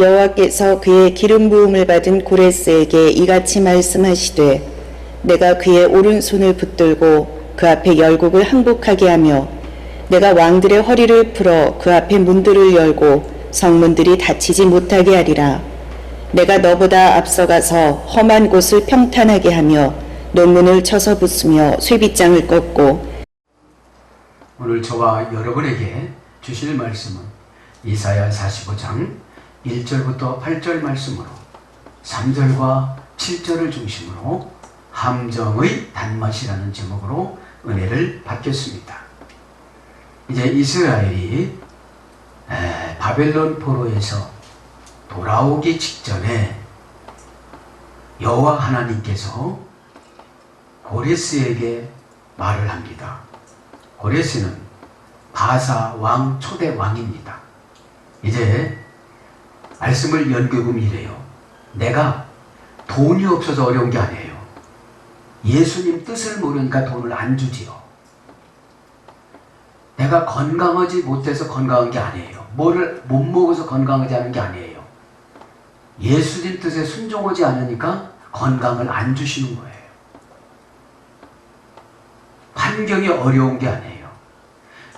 여호와께서 그의 기름 부음을 받은 고레스에게 이같이 말씀하시되 내가 그의 오른손을 붙들고 그 앞에 열국을 항복하게 하며 내가 왕들의 허리를 풀어 그 앞에 문들을 열고 성문들이 닫히지 못하게 하리라. 내가 너보다 앞서가서 험한 곳을 평탄하게 하며 논문을 쳐서 부수며 쇠빗장을 꺾고. 오늘 저와 여러분에게 주실 말씀은 이사야 45장 1절부터 8절 말씀으로 3절과 7절을 중심으로 함정의 단맛이라는 제목으로 은혜를 받겠습니다. 이제 이스라엘이 바벨론 포로에서 돌아오기 직전에 여호와 하나님께서 고레스에게 말을 합니다. 고레스는 바사 왕 초대 왕입니다. 이제 말씀을 연결하면 이래요. 내가 돈이 없어서 어려운 게 아니에요. 예수님 뜻을 모르니까 돈을 안 주지요. 내가 건강하지 못해서 건강한 게 아니에요. 뭐를 못 먹어서 건강하지 않은 게 아니에요. 예수님 뜻에 순종하지 않으니까 건강을 안 주시는 거예요. 환경이 어려운 게 아니에요.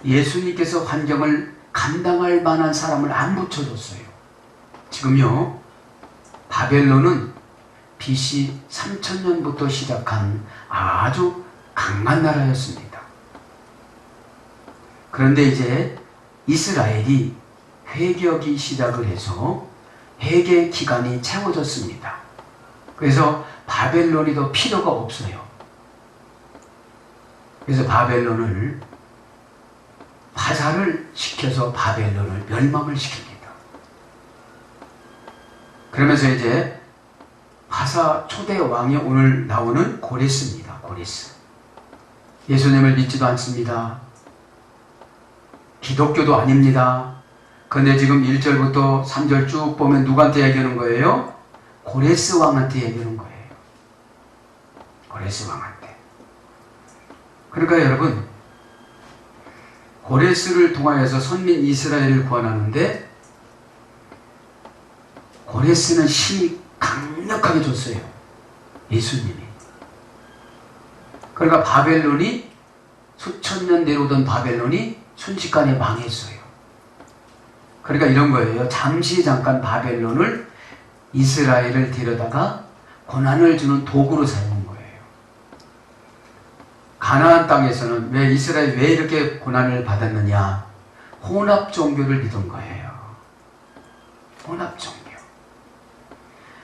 예수님께서 환경을 감당할 만한 사람을 안 붙여줬어요. 지금요, 바벨론은 BC 3000년부터 시작한 아주 강한 나라였습니다. 그런데 이제 이스라엘이 회개하기 시작을 해서 회개 기간이 채워졌습니다. 그래서 바벨론이 더 필요가 없어요. 그래서 바벨론을 파살을 시켜서 바벨론을 멸망을 시킵니다. 그러면서 이제 바사 초대 왕이 오늘 나오는 고레스입니다. 고레스. 예수님을 믿지도 않습니다. 기독교도 아닙니다. 근데 지금 1절부터 3절 쭉 보면 누구한테 얘기하는 거예요? 고레스 왕한테 얘기하는 거예요. 고레스 왕한테. 그러니까 여러분, 고레스를 통하여서 선민 이스라엘을 구원하는데 고레스는 힘이 강력하게 줬어요. 예수님이. 그러니까 바벨론이 수천 년 내려오던 바벨론이 순식간에 망했어요. 그러니까 이런 거예요. 잠깐 바벨론을 이스라엘을 데려다가 고난을 주는 도구로 사용한 거예요. 가나안 땅에서는 왜 이스라엘이 왜 이렇게 고난을 받았느냐? 혼합 종교를 믿은 거예요. 혼합 종교.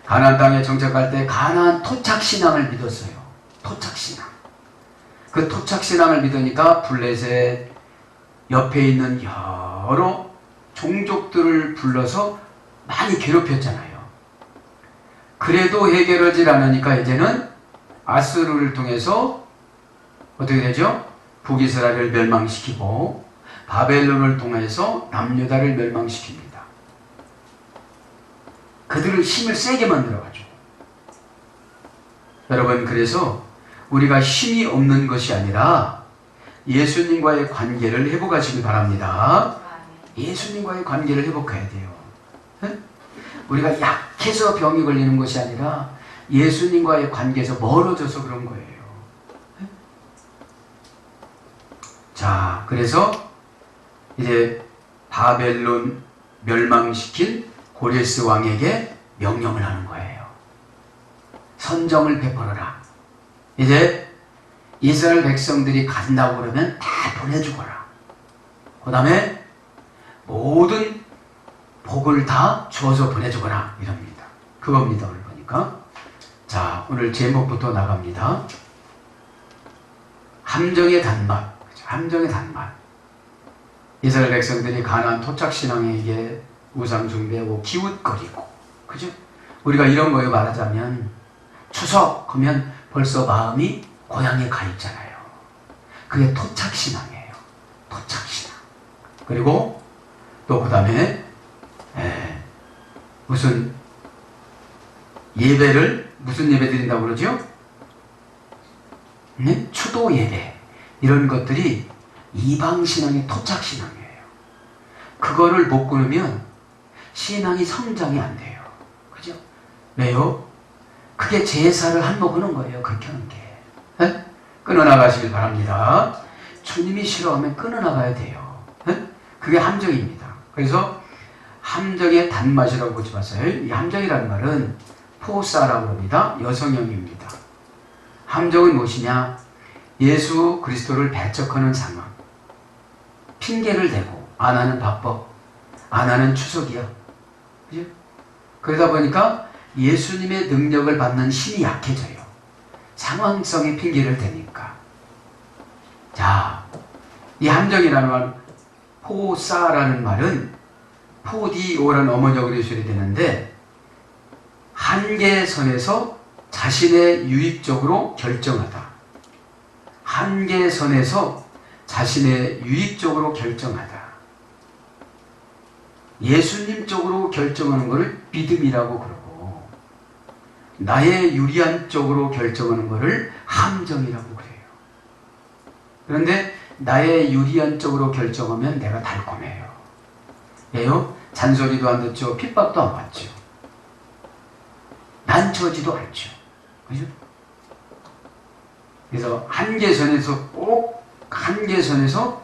가나안 땅에 정착할 때 가나안 토착 신앙을 믿었어요. 토착 신앙. 그 토착 신앙을 믿으니까 블레셋 옆에 있는 여러 종족들을 불러서 많이 괴롭혔잖아요. 그래도 해결하지 않으니까 이제는 아수르를 통해서 어떻게 되죠? 북이스라엘을 멸망시키고 바벨론을 통해서 남유다를 멸망시킵니다. 그들을 힘을 세게 만들어가지고. 여러분, 그래서 우리가 힘이 없는 것이 아니라 예수님과의 관계를 회복하시기 바랍니다. 예수님과의 관계를 회복해야 돼요. 네? 우리가 약해서 병이 걸리는 것이 아니라 예수님과의 관계에서 멀어져서 그런 거예요. 네? 자, 그래서 이제 바벨론 멸망시킨 고레스 왕에게 명령을 하는 거예요. 선정을 베풀어라. 이제 이스라엘 백성들이 간다고 그러면 다 보내주거라. 그 다음에 모든 복을 다 주어서 보내주거라. 이럽니다. 그겁니다. 오늘 보니까. 자, 오늘 제목부터 나갑니다. 함정의 단맛. 함정의 단맛. 이스라엘 백성들이 가나안 토착신앙에게 우상 숭배하고 기웃거리고, 그죠? 우리가 이런 거에 말하자면 추석 하면 벌써 마음이 고향에 가 있잖아요. 그게 토착신앙이에요. 토착신앙. 그리고 또 그 다음에 무슨 예배를 무슨 예배 드린다고 그러죠? 네? 추도 예배. 이런 것들이 이방신앙의 토착신앙이에요. 그거를 못 끊으면 신앙이 성장이 안 돼요. 그죠? 왜요? 그게 제사를 한몫하는 거예요. 그렇게 하는 게. 에? 끊어나가시길 바랍니다. 주님이 싫어하면 끊어나가야 돼요. 에? 그게 함정입니다. 그래서 함정의 단맛이라고 보지 마세요. 이 함정이라는 말은 포사라고 합니다. 여성형입니다. 함정은 무엇이냐? 예수 그리스도를 배척하는 상황. 핑계를 대고 안 하는 바법, 안 하는 추석이야. 그죠? 그러다 보니까 예수님의 능력을 받는 힘이 약해져요. 상황성의 핑계를 대니까. 자, 이 함정이라는 말, 포사라는 말은 포디오라는 어머니어로 해석이 되는데 한계선에서 자신의 유익적으로 결정하다. 한계선에서 자신의 유익적으로 결정하다. 예수님 쪽으로 결정하는 것을 믿음이라고 그러고 나의 유리한 쪽으로 결정하는 것을 함정이라고 그래요. 그런데 나의 유리한 쪽으로 결정하면 내가 달콤해요. 왜요? 잔소리도 안 듣죠. 핍박도 안 받죠. 난처하지도 않죠. 그죠? 그래서 한계선에서 꼭 한계선에서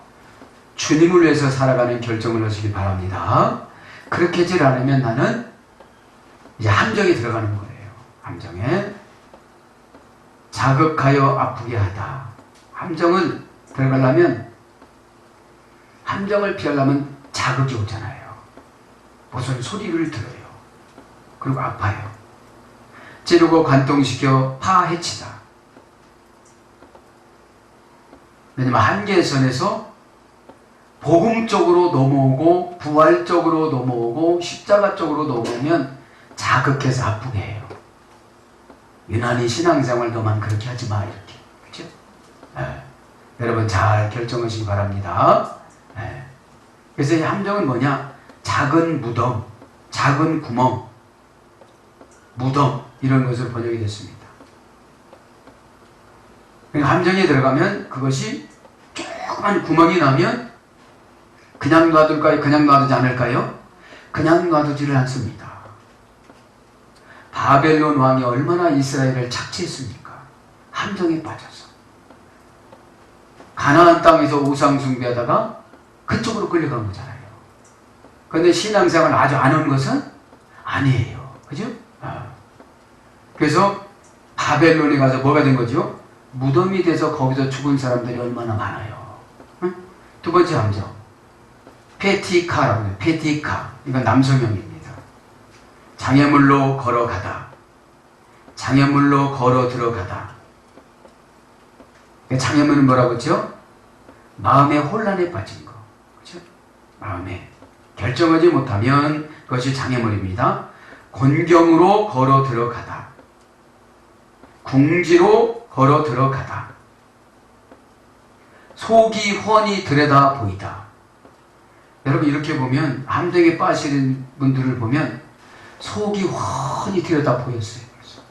주님을 위해서 살아가는 결정을 하시기 바랍니다. 그렇게 하지 않으면 나는 이제 함정에 들어가는 거예요. 함정에 자극하여 아프게 하다. 함정을 들어가려면 함정을 피하려면 자극이 오잖아요. 무슨 소리를 들어요. 그리고 아파요. 찌르고 관통시켜 파해치다. 왜냐면 한계선에서 복음 쪽으로 넘어오고 부활 쪽으로 넘어오고 십자가 쪽으로 넘어오면 자극해서 아프게 해요. 유난히 신앙생활 너만 그렇게 하지 마 이렇게. 그렇죠? 네. 여러분 잘 결정하시기 바랍니다. 네. 그래서 이 함정은 뭐냐? 작은 무덤, 작은 구멍, 무덤 이런 것으로 번역이 됐습니다. 그러니까 함정에 들어가면 그것이 조그만 구멍이 나면 그냥 놔둘까요? 그냥 놔두지 않을까요? 그냥 놔두지를 않습니다. 바벨론 왕이 얼마나 이스라엘을 착취했습니까? 함정에 빠져서. 가나안 땅에서 우상 숭배하다가 그쪽으로 끌려간 거잖아요. 그런데 신앙생활 아주 안 온 것은 아니에요. 그죠? 그래서 바벨론에 가서 뭐가 된 거죠? 무덤이 돼서 거기서 죽은 사람들이 얼마나 많아요. 응? 두 번째 함정. 페티카라고 해요. 페티카. 이건 남성형입니다. 장애물로 걸어가다. 장애물로 걸어 들어가다. 장애물은 뭐라고 했죠? 마음의 혼란에 빠진 거. 그렇죠? 마음에 결정하지 못하면 그것이 장애물입니다. 곤경으로 걸어 들어가다. 궁지로 걸어 들어가다. 속이 훤히 들여다 보이다. 여러분 이렇게 보면 함정에 빠지는 분들을 보면 속이 훤히 들여다 보였어요. 그래서.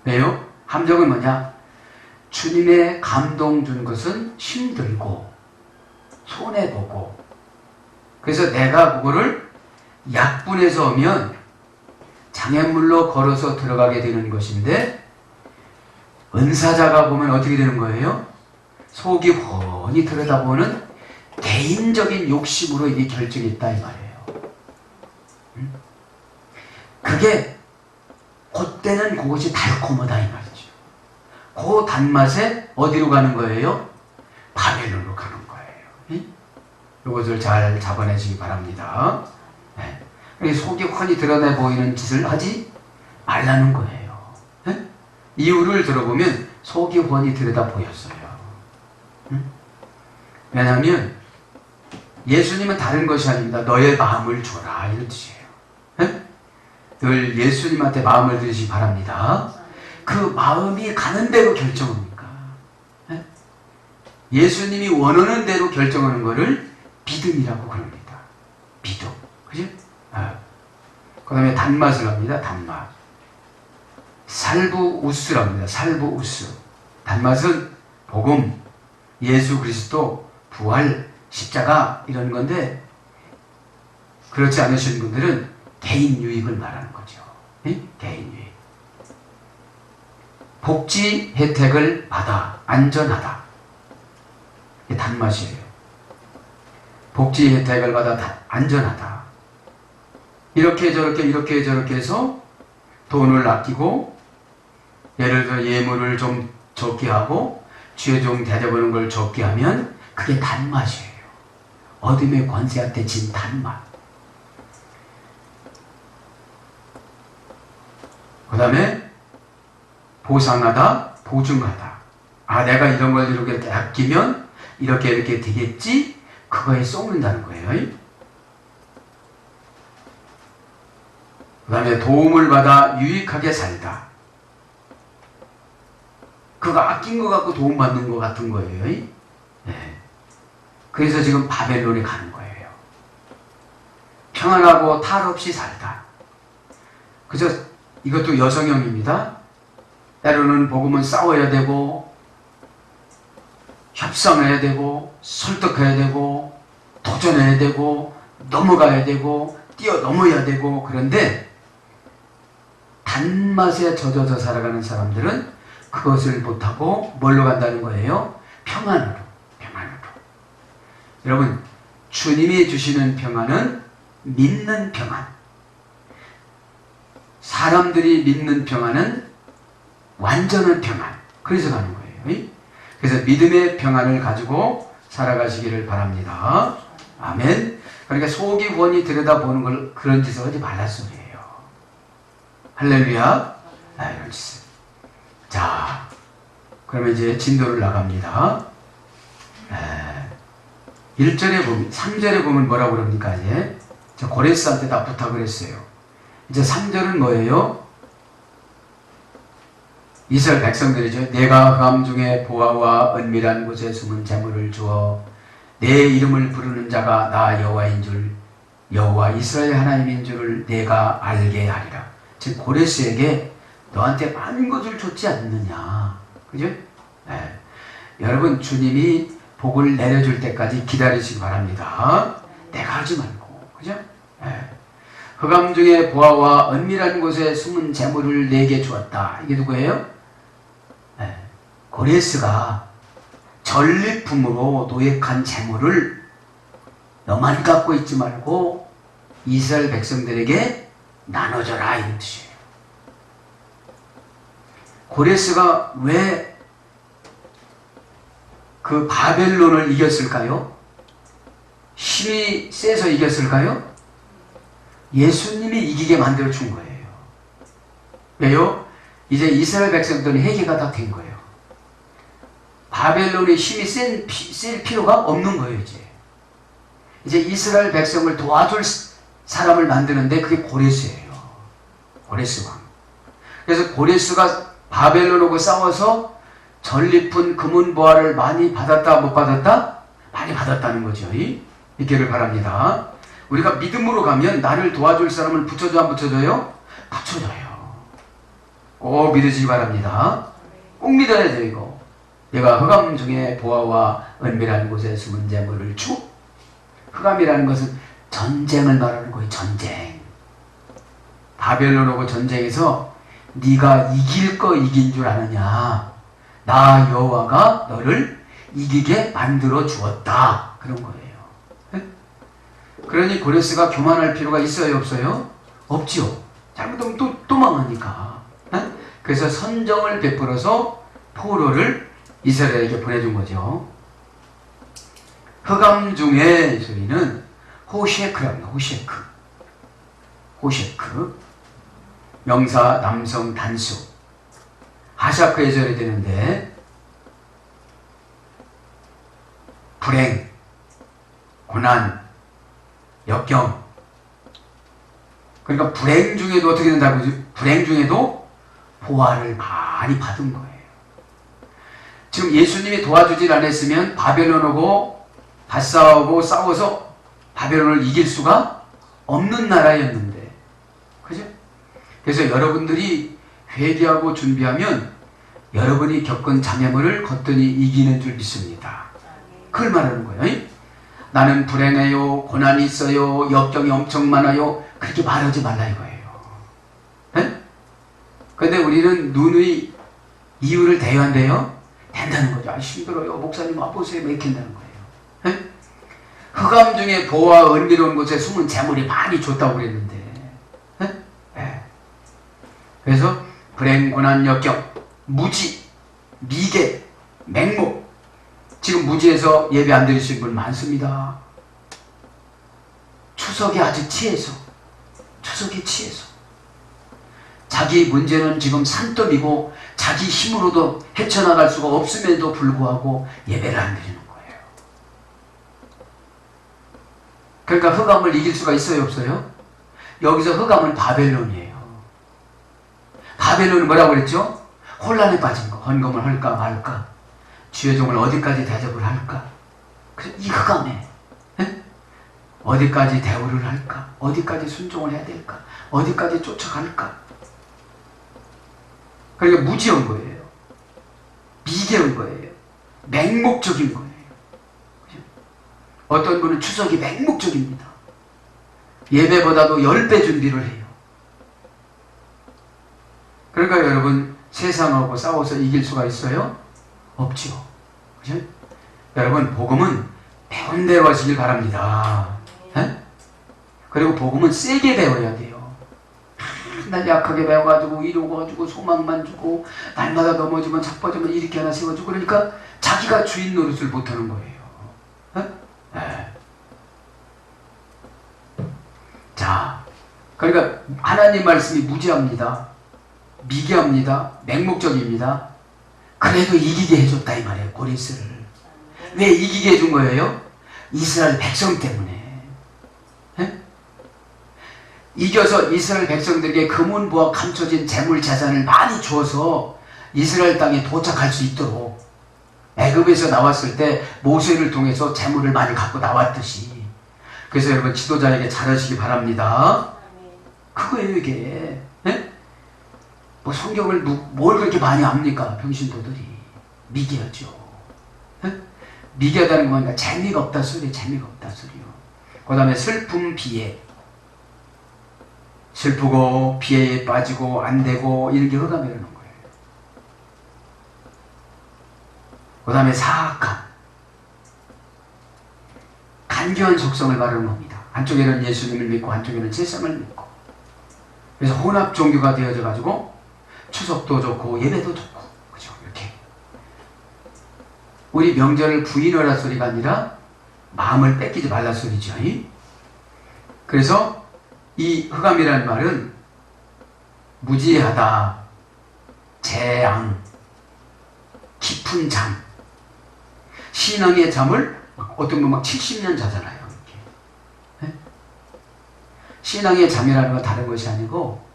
왜요? 함정은 뭐냐? 주님의 감동 준 것은 힘들고 손해보고 그래서 내가 그거를 약분해서 오면 장애물로 걸어서 들어가게 되는 것인데 은사자가 보면 어떻게 되는 거예요? 속이 훤히 들여다보는 개인적인 욕심으로 이게 결정했다 이 말이에요. 그게 그때는 그것이 달콤하다 이 말이죠. 그 단맛에 어디로 가는 거예요? 바벨론으로 가는 거예요. 이것을 잘 잡아내시기 바랍니다. 네. 속이 훤히 드러내 보이는 짓을 하지 말라는 거예요. 네? 이유를 들어보면 속이 훤히 들여다 보였어요. 왜냐하면 예수님은 다른 것이 아닙니다. 너의 마음을 줘라 이런 뜻이에요. 네? 늘 예수님한테 마음을 드리시기 바랍니다. 그 마음이 가는 대로 결정합니까? 네? 예수님이 원하는 대로 결정하는 것을 믿음이라고 그럽니다. 믿음. 그죠? 그 다음에 단맛을 합니다. 단맛. 살부우스라고 합니다. 살부우스. 단맛은 복음, 예수 그리스도, 부활, 십자가 이런 건데 그렇지 않으신 분들은 개인 유익을 말하는 거죠. 예? 개인 유익. 복지 혜택을 받아 안전하다. 이게 단맛이에요. 복지 혜택을 받아 안전하다. 이렇게 저렇게 해서 돈을 아끼고, 예를 들어 예물을 좀 적게 하고 죄종 대접하는 걸 적게 하면 그게 단맛이에요. 어둠의 권세한테 진 단맛. 그 다음에 보상하다, 보증하다. 아, 내가 이런 걸 이렇게 아끼면 이렇게 되겠지? 그거에 쏘는다는 거예요. 그 다음에 도움을 받아 유익하게 살다. 그거 아낀 거 갖고 도움받는 거 같은 거예요. 네. 그래서 지금 바벨론에 가는 거예요. 평안하고 탈 없이 살다. 그저 이것도 여성형입니다. 때로는 복음은 싸워야 되고, 협상해야 되고, 설득해야 되고, 도전해야 되고, 넘어가야 되고, 뛰어넘어야 되고. 그런데 단맛에 젖어서 살아가는 사람들은 그것을 못하고 뭘로 간다는 거예요? 평안으로. 여러분, 주님이 주시는 평안은 믿는 평안. 사람들이 믿는 평안은 완전한 평안. 그래서 가는 거예요. 그래서 믿음의 평안을 가지고 살아가시기를 바랍니다. 아멘. 그러니까 속이 후원이 들여다보는 걸 그런 짓을 하지 말란 소리예요. 할렐루야. 이런 짓을. 자, 그러면 이제 진도를 나갑니다. 1절에 보면, 3절에 보면 뭐라고 그럽니까? 이제 고레스한테 다 부탁을 했어요. 이제 3절은 뭐예요? 이스라엘 백성들이죠. 내가 흑암 중에 보화와 은밀한 곳에 숨은 재물을 주어 내 이름을 부르는 자가 나 여호와인 줄, 여호와 이스라엘 하나님인 줄을 내가 알게 하리라. 즉 고레스에게 너한테 많은 것을 줬지 않느냐. 그죠? 네. 여러분, 주님이 복을 내려줄 때까지 기다리시기 바랍니다. 내가 하지 말고. 그죠? 네. 흑암 중에 보화와 은밀한 곳에 숨은 재물을 내게 주었다. 이게 누구예요? 네. 고레스가 전리품으로 노획한 재물을 너만 갖고 있지 말고 이스라엘 백성들에게 나눠줘라. 이런 뜻이에요. 고레스가 왜 그 바벨론을 이겼을까요? 힘이 세서 이겼을까요? 예수님이 이기게 만들어 준 거예요. 왜요? 이제 이스라엘 백성들은 회개가 다 된 거예요. 바벨론의 힘이 쓸 필요가 없는 거예요. 이제 이스라엘 백성을 도와줄 사람을 만드는데 그게 고레스예요. 고레스 왕. 그래서 고레스가 바벨론하고 싸워서 전리품 금은보화를 많이 받았다 못 받았다? 많이 받았다는 거죠. 있기를 바랍니다. 우리가 믿음으로 가면 나를 도와줄 사람을 붙여줘 안 붙여줘요? 붙여줘요. 꼭 믿으시기 바랍니다. 꼭 믿어야 돼요. 이거. 내가 흑암 중에 보화와 은밀한 곳에 숨은 재물을 주. 흑암이라는 것은 전쟁을 말하는 거예요. 전쟁. 바벨론하고 전쟁에서 네가 이길 거 이긴 줄 아느냐. 나 여호와가 너를 이기게 만들어 주었다. 그런 거예요. 네? 그러니 고레스가 교만할 필요가 있어요? 없어요? 없지요. 잘못하면 또 망하니까. 네? 그래서 선정을 베풀어서 포로를 이스라엘에게 보내준 거죠. 흑암 중에 소리는 호셰크랍니다. 호셰크. 명사 남성 단수. 하샤크에 절이 되는데 불행, 고난, 역경. 그러니까 불행 중에도 어떻게 된다고? 불행 중에도 보화를 많이 받은 거예요. 지금 예수님이 도와주질 않았으면 바벨론하고 맞싸우고 싸워서 바벨론을 이길 수가 없는 나라였는데. 그죠? 그래서 여러분들이 회개하고 준비하면 여러분이 겪은 장애물을 거뜬히 이기는 줄 믿습니다. 그걸 말하는 거예요. 나는 불행해요, 고난이 있어요, 역경이 엄청 많아요, 그렇게 말하지 말라 이거예요. 네? 근데 우리는 누누이 이유를 대요한대요. 된다는 거죠. 아, 힘들어요, 목사님 와보세요, 이렇게 한다는 거예요. 네? 흑암 중에 보호와 은밀한 곳에 숨은 재물이 많이 줬다고 그랬는데, 네? 네. 그래서 불행, 고난, 역경, 무지, 미개, 맹목. 지금 무지에서 예배 안 드리신 분 많습니다. 추석에 아주 취해서, 추석에 취해서 자기 문제는 지금 산더미고 자기 힘으로도 헤쳐나갈 수가 없음에도 불구하고 예배를 안 드리는 거예요. 그러니까 흑암을 이길 수가 있어요, 없어요? 여기서 흑암은 바벨론이에요. 바벨론은 뭐라고 그랬죠? 혼란에 빠진 거. 헌금을 할까 말까, 주의 종을 어디까지 대접을 할까, 그래서 이 흑암에 어디까지 대우를 할까, 어디까지 순종을 해야 될까, 어디까지 쫓아갈까. 그러니까 무지한 거예요. 미개한 거예요. 맹목적인 거예요. 그죠? 어떤 분은 추석이 맹목적입니다. 예배보다도 10배 준비를 해요. 그러니까 여러분, 세상하고 싸워서 이길 수가 있어요? 없죠. 그죠? 여러분, 복음은 배운 대로 하시길 바랍니다. 에? 그리고 복음은 세게 배워야 돼요. 날 약하게 배워가지고 이러고가지고 소망만 주고 날마다 넘어지면 자빠지면 이렇게 하나 세워주고, 그러니까 자기가 주인 노릇을 못하는 거예요. 에? 자, 그러니까 하나님 말씀이 무지합니다. 미개합니다. 맹목적입니다. 그래도 이기게 해줬다 이 말이에요. 고레스를. 왜 이기게 해준 거예요? 이스라엘 백성 때문에. 에? 이겨서 이스라엘 백성들에게 금은보화 감춰진 재물 재산을 많이 주어서 이스라엘 땅에 도착할 수 있도록, 애굽에서 나왔을 때 모세를 통해서 재물을 많이 갖고 나왔듯이. 그래서 여러분, 지도자에게 잘하시기 바랍니다. 그거예요 이게. 에? 뭐 성경을 뭘 그렇게 많이 압니까? 병신도들이. 미개하죠. 에? 미개하다는 건 재미가 없다 소리, 재미가 없다 소리요. 그 다음에 슬픔, 비애. 슬프고 비애에 빠지고 안 되고 이런 게 흑암이라는 거예요. 그 다음에 사악함. 간교한 속성을 말하는 겁니다. 한쪽에는 예수님을 믿고 한쪽에는 세상을 믿고. 그래서 혼합 종교가 되어져 가지고 추석도 좋고 예배도 좋고, 그죠? 이렇게 우리 명절을 부인하라 소리가 아니라 마음을 뺏기지 말라 소리죠. 그래서 이 흑암이라는 말은 무지하다, 재앙, 깊은 잠. 신앙의 잠을 어떤 분 막 70년 자잖아요. 이렇게. 네? 신앙의 잠이라는 건 다른 것이 아니고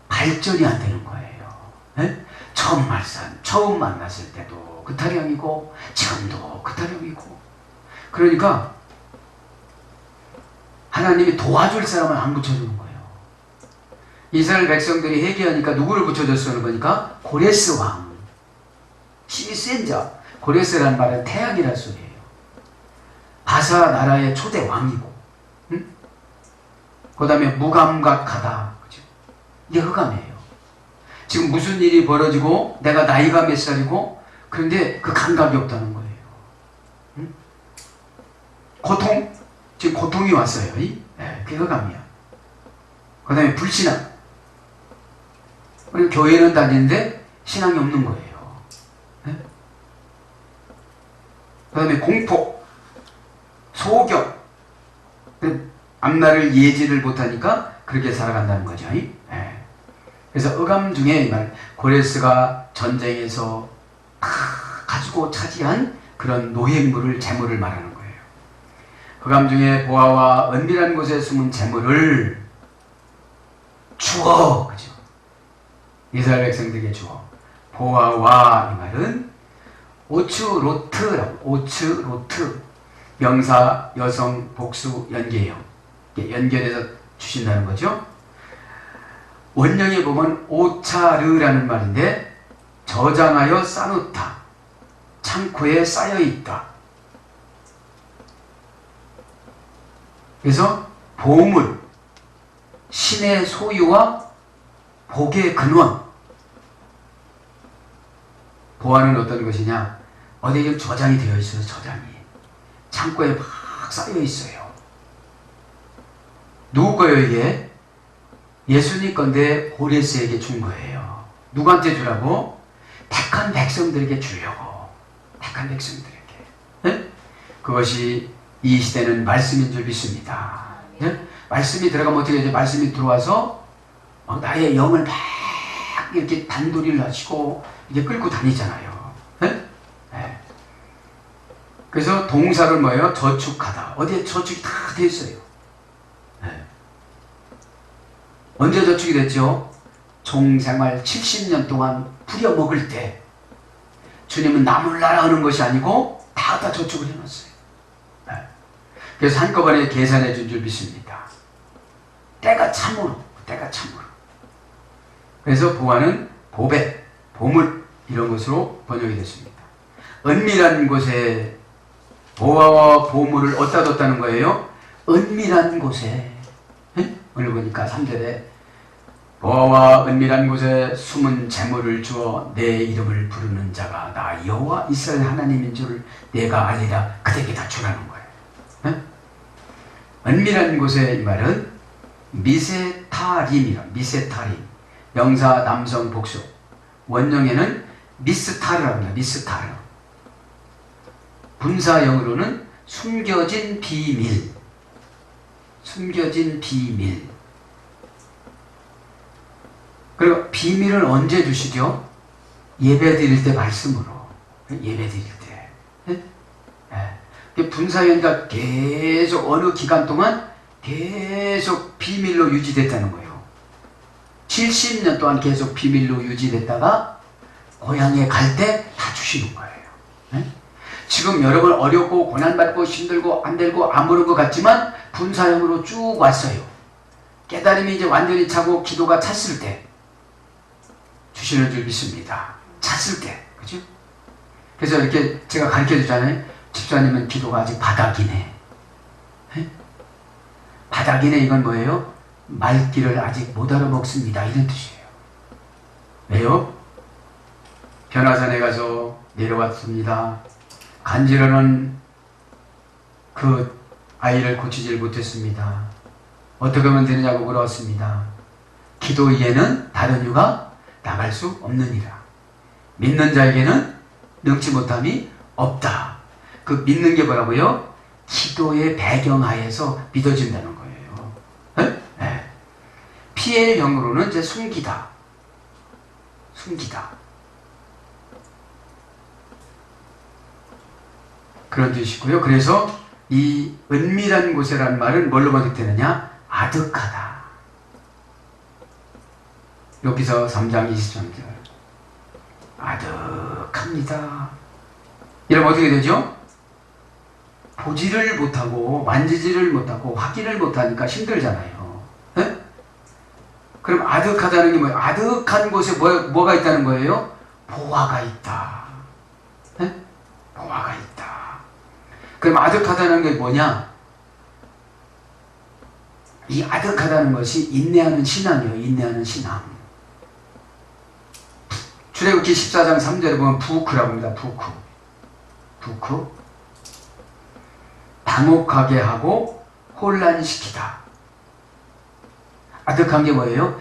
발전이 안 되는 거예요. 네? 처음 만났을 때도 그 타령이고 지금도 그 타령이고. 그러니까 하나님이 도와줄 사람을 안 붙여주는 거예요. 이스라엘 백성들이 회개하니까 누구를 붙여줬다는 거니까? 고레스 왕. 힘이 센 자. 고레스라는 말은 태양이라는 소리예요. 바사 나라의 초대 왕이고, 응? 그 다음에 무감각하다. 그죠? 이게 흑암이에요. 지금 무슨 일이 벌어지고 내가 나이가 몇 살이고 그런데 그 감각이 없다는 거예요. 응? 고통? 지금 고통이 왔어요. 네, 그게 흑암이야. 그 다음에 불신앙. 그리고 교회는 다니는데 신앙이 없는 거예요. 네? 그 다음에 공포, 소경. 앞날을 예지를 못하니까 그렇게 살아간다는 거죠. 네. 그래서 흑암 중에 이 말, 고레스가 전쟁에서 가지고 차지한 그런 노획물을, 재물을 말하는 거예요. 흑암 중에 보화와 은밀한 곳에 숨은 재물을 주어, 그죠? 이스라엘 백성들에게 주어. 보화와 이 말은 오츠로트라고, 오츠로트. 명사, 여성, 복수, 연계형. 연결해서 주신다는 거죠. 원령에 보면 오차르라는 말인데, 저장하여 쌓놓다, 창고에 쌓여있다. 그래서 보물, 신의 소유와 복의 근원. 보화는 어떤 것이냐? 어디에 저장이 되어 있어요. 저장이. 창고에 막 쌓여 있어요. 누구 거예요 이게? 예수님 건데 고레스에게 준 거예요. 누구한테 주라고? 택한 백성들에게 주려고. 택한 백성들에게. 네? 그것이 이 시대는 말씀인 줄 믿습니다. 네? 말씀이 들어가면 어떻게 되죠? 말씀이 들어와서 나의 영을 막 이렇게 단도리를 하시고 이게 끌고 다니잖아요. 네? 네. 그래서 동사를 뭐예요? 저축하다. 어디에 저축이 다 돼 있어요. 네. 언제 저축이 됐죠? 종생활 70년 동안 부려먹을 때 주님은 나몰라라 하는 것이 아니고 다 저축을 해놨어요. 네. 그래서 한꺼번에 계산해 준 줄 믿습니다. 때가 참으로. 그래서 보화는 보배, 보물 이런 것으로 번역이 됐습니다. 은밀한 곳에 보화와 보물을 어디다 뒀다는 거예요? 은밀한 곳에. 네? 오늘 보니까 3절에 보화와 은밀한 곳에 숨은 재물을 주어 내 이름을 부르는 자가 나 여호와 이스라엘 하나님인 줄 내가 알리라. 그들에게 다 주라는 거예요. 네? 은밀한 곳에 이 말은 미세타림이라. 미세타림. 명사 남성 복수. 원형에는 미스타르라고 합니다. 미스타르. 분사형으로는 숨겨진 비밀. 숨겨진 비밀. 그리고 비밀을 언제 주시죠? 예배 드릴 때 말씀으로. 예배 드릴 때. 네? 네. 분사형이가 계속 어느 기간 동안 계속 비밀로 유지됐다는 거예요. 70년 동안 계속 비밀로 유지됐다가 고향에 갈 때 다 주시는 거예요. 네? 지금 여러분 어렵고 고난받고 힘들고 안 되고 아무런 것 같지만 분사형으로 쭉 왔어요. 깨달음이 이제 완전히 차고 기도가 찼을 때 주시는 줄 믿습니다. 찼을 때. 그죠? 그래서 이렇게 제가 가르쳐 주잖아요. 집사님은 기도가 아직 바닥이네. 네? 바닥이네 이건 뭐예요? 말귀를 아직 못 알아먹습니다. 이런 뜻이에요. 왜요? 변화산에 가서 내려왔습니다. 간지러는 그 아이를 고치질 못했습니다. 어떻게 하면 되느냐고 물어왔습니다. 기도 이에는 다른 이유가 나갈 수 없느니라. 믿는 자에게는 능치 못함이 없다. 그 믿는 게 뭐라고요? 기도의 배경하에서 믿어진다는 거예요. 네? 네. 피엘 병으로는 이제 숨기다. 그런 뜻이고요. 그래서 이 은밀한 곳이라는 말은 뭘로 번역되느냐? 아득하다. 여기서 3장 23절 아득합니다. 이러면 어떻게 되죠? 보지를 못하고 만지지를 못하고 확인을 못하니까 힘들잖아요. 네? 그럼 아득하다는 게 뭐예요? 아득한 곳에 뭐가 있다는 거예요? 보화가 있다. 네? 보화가 있다. 그럼 아득하다는 게 뭐냐? 이 아득하다는 것이 인내하는 신앙이에요. 인내하는 신앙. 출애굽기 14장 3절에 보면 부크라고 합니다. 부크. 당혹하게 하고 혼란시키다. 아득한 게 뭐예요?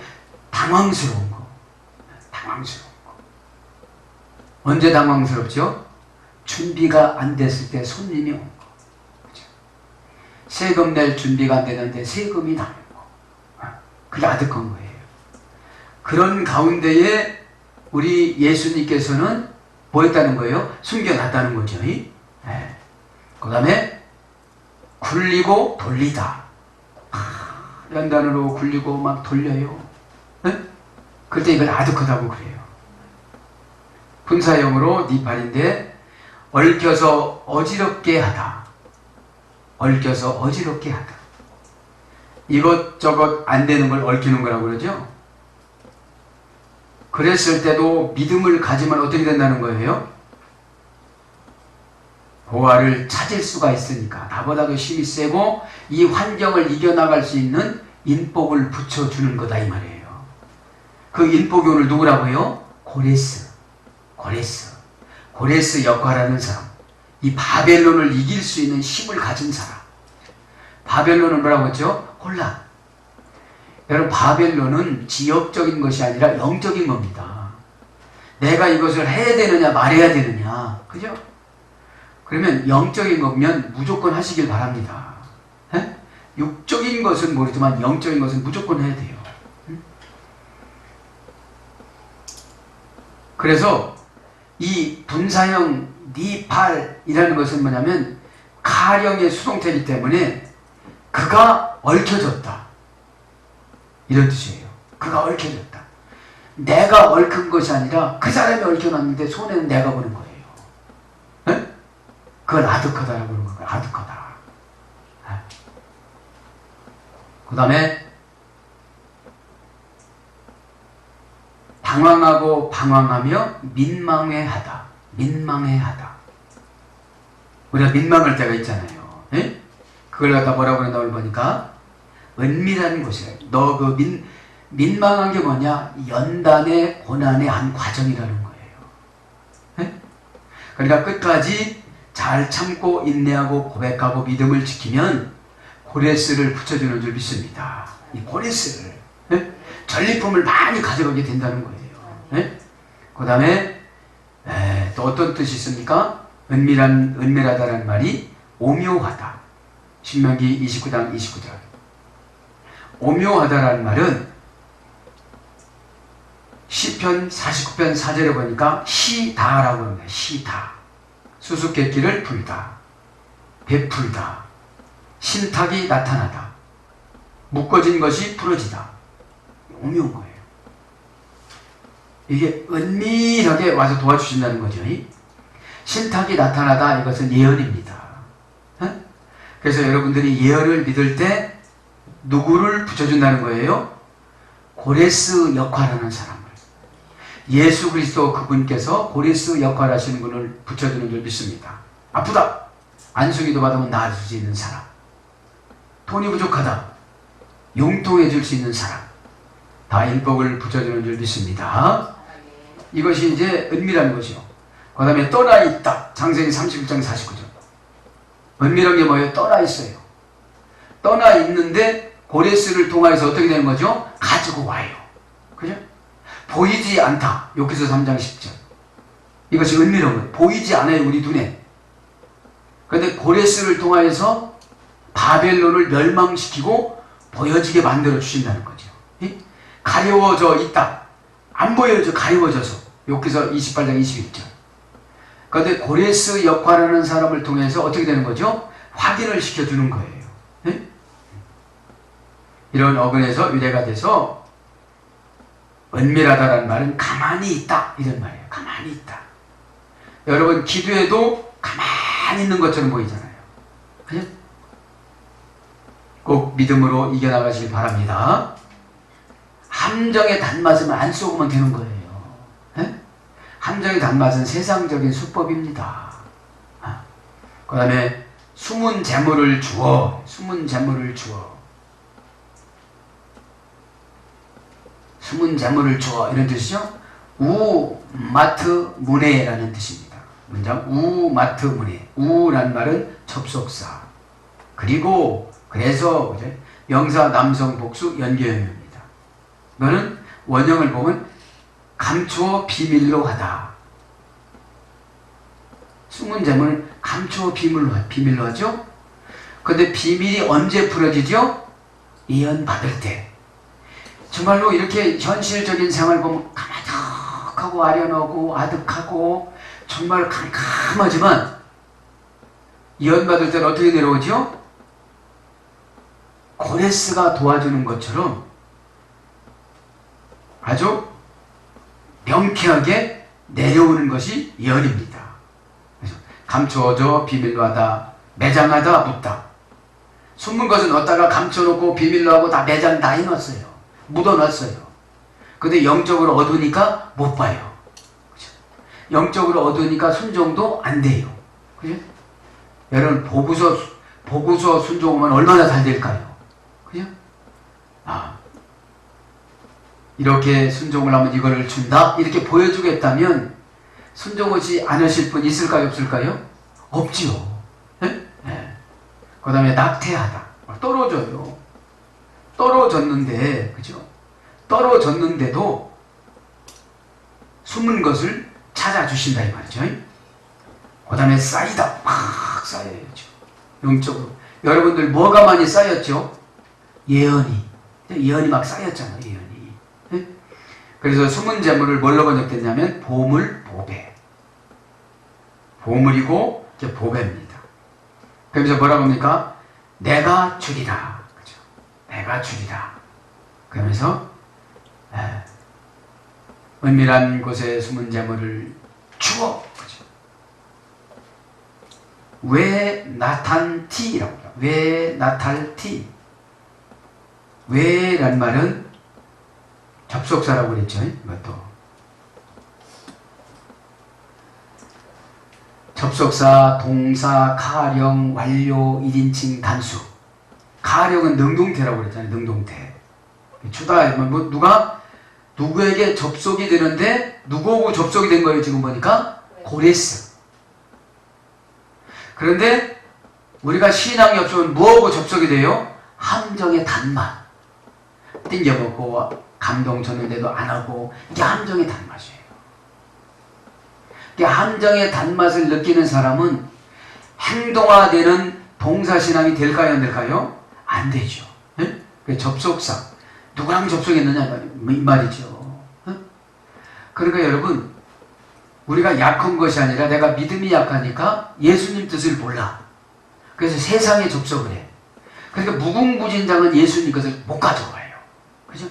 당황스러운 거. 언제 당황스럽죠? 준비가 안 됐을 때 손님이 온 거. 그렇죠? 세금 낼 준비가 안 되는데 세금이 나는 거. 그게 아득한 거예요. 그런 가운데에 우리 예수님께서는 뭐 했다는 거예요? 숨겨놨다는 거죠. 네. 그 다음에 굴리고 돌리다. 연단으로 굴리고 막 돌려요. 네? 그때 이걸 아득하다고 그래요. 분사형으로 니팔인데 얽혀서 어지럽게 하다. 이것저것 안 되는 걸 얽히는 거라고 그러죠. 그랬을 때도 믿음을 가지면 어떻게 된다는 거예요? 보화를 찾을 수가 있으니까 나보다도 힘이 세고 이 환경을 이겨나갈 수 있는 인복을 붙여주는 거다 이 말이에요. 그 인복이 오늘 누구라고요? 고레스 역할하는 사람, 이 바벨론을 이길 수 있는 힘을 가진 사람. 바벨론은 뭐라고 했죠? 혼란. 여러분, 바벨론은 지역적인 것이 아니라 영적인 겁니다. 내가 이것을 해야 되느냐 말해야 되느냐, 그죠? 그러면 영적인 거면 무조건 하시길 바랍니다. 에? 육적인 것은 모르지만 영적인 것은 무조건 해야 돼요. 그래서 이 분사형 니팔이라는 것은 뭐냐면 가령의 수동태이기 때문에 그가 얽혀졌다, 이런 뜻이에요. 그가 얽혀졌다. 내가 얽힌 것이 아니라 그 사람이 얽혀놨는데 손해는 내가 보는 거예요. 에? 그걸 아득하다라고 그러는 거예요. 아득하다. 그 다음에 당황하고 방황하며 민망해하다. 우리가 민망할 때가 있잖아요. 에? 그걸 갖다 뭐라고 그런다 오늘 보니까 은밀한 곳이에요. 너 그 민망한 게 뭐냐? 연단의 고난의 한 과정이라는 거예요. 에? 그러니까 끝까지 잘 참고 인내하고 고백하고 믿음을 지키면 고레스를 붙여주는 줄 믿습니다. 이 고레스를, 에? 전리품을 많이 가져가게 된다는 거예요. 그 다음에 또 어떤 뜻이 있습니까? 은밀하다라는 말이 오묘하다. 신명기 29장 29절. 오묘하다라는 말은 시편 49편 4절에 보니까 시다라고 합니다. 시다. 수수께끼를 풀다, 베풀다, 신탁이 나타나다, 묶어진 것이 풀어지다. 오묘한 거예요. 이게 은밀하게 와서 도와주신다는 거죠. 신탁이 나타나다, 이것은 예언입니다. 그래서 여러분들이 예언을 믿을 때 누구를 붙여준다는 거예요? 고레스 역할하는 사람을. 예수 그리스도 그분께서 고레스 역할하시는 분을 붙여주는 줄 믿습니다. 아프다, 안수기도 받으면 나을 수 있는 사람. 돈이 부족하다, 융통해 줄 수 있는 사람. 다 인복을 붙여주는 줄 믿습니다. 이것이 이제 은밀한 것이요. 그 다음에 떠나 있다. 창세기 31장 49절. 은밀한 게 뭐예요? 떠나 있어요. 떠나 있는데 고레스를 통하여서 어떻게 되는 거죠? 가지고 와요. 그죠? 보이지 않다. 욥기서 3장 10절. 이것이 은밀한 거예요. 보이지 않아요, 우리 눈에. 그런데 고레스를 통하여서 바벨론을 멸망시키고 보여지게 만들어 주신다는 거죠. 가려워져 있다. 안 보여져, 가려워져서. 욥기서 28장 21절. 그런데 고레스 역할하는 사람을 통해서 어떻게 되는 거죠? 확인을 시켜주는 거예요. 이런 어근에서 유래가 돼서 은밀하다라는 말은 가만히 있다, 이런 말이에요. 가만히 있다. 여러분, 기도해도 가만히 있는 것처럼 보이잖아요. 그죠? 꼭 믿음으로 이겨나가시길 바랍니다. 함정의 단맛은 안 쏘으면 되는 거예요. 함정의 단맛은 세상적인 수법입니다. 그 다음에 숨은 재물을 주어. 숨은 재물을 주어. 숨은 재물을 주어, 이런 뜻이죠. 우마트 문해라는 뜻입니다. 문장 우마트 문해. 우라는 말은 접속사. 그리고 그래서 명사 남성 복수 연결형입니다. 너는 원형을 보면 감추어 비밀로 하다. 숨은 재물을 감추어 비밀로 하죠. 그런데 비밀이 언제 풀어지죠? 예언 받을 때. 정말로 이렇게 현실적인 생활을 보면 가마득하고 아련하고 아득하고 정말 캄캄하지만 예언 받을 때는 어떻게 내려오죠? 고레스가 도와주는 것처럼 아주 명쾌하게 내려오는 것이 예언입니다. 그래서 감추어져 비밀로 하다, 매장하다, 묻다. 숨은 것은 어디다가 감춰놓고 비밀로 하고 다 매장 다 해놨어요. 묻어놨어요. 근데 영적으로 어두우니까 못 봐요. 그죠? 영적으로 어두우니까 순종도 안 돼요. 그죠? 여러분 보고서 순종하면 얼마나 잘 될까요? 그죠? 이렇게 순종을 하면 이거를 준다? 이렇게 보여주겠다면 순종하지 않으실 분 있을까요? 없을까요? 없지요. 네? 네. 그 다음에 낙태하다. 떨어져요. 떨어졌는데, 그죠? 떨어졌는데도 숨은 것을 찾아주신다 이 말이죠. 그 다음에 쌓이다. 막 쌓여야죠. 영적으로. 여러분들 뭐가 많이 쌓였죠? 예언이 막 쌓였잖아요. 예언이. 네? 그래서 숨은 재물을 뭘로 번역됐냐면 보물, 보배. 보물이고 이게 보배입니다. 그러면서 뭐라고 합니까? 내가 주리라. 그죠? 내가 주리라. 그러면서 은밀한 곳에 숨은 재물을 주어. 그죠? 왜 나탄티라고 해요. 왜 나탈티. 왜란 말은 접속사라고 그랬죠. 이것도. 접속사, 동사, 가령, 완료, 1인칭, 단수. 가령은 능동태라고 그랬잖아요. 능동태. 주다, 누가 누구에게 접속이 되는데 누구하고 접속이 된 거예요. 지금 보니까 고레스. 그런데 우리가 신앙이 없으면 뭐하고 접속이 돼요? 함정의 단맛. 띵겨먹고 감동 줬는데도 안 하고, 이게 함정의 단맛이에요. 이게 함정의 단맛을 느끼는 사람은 행동화되는 동사신앙이 될까요? 안 될까요? 안 되죠. 네? 접속사. 누구랑 접속했느냐 이 말이죠. 네? 그러니까 여러분, 우리가 약한 것이 아니라 내가 믿음이 약하니까 예수님 뜻을 몰라. 그래서 세상에 접속을 해. 그러니까 무궁무진장은 예수님 것을 못 가져와요. 그죠?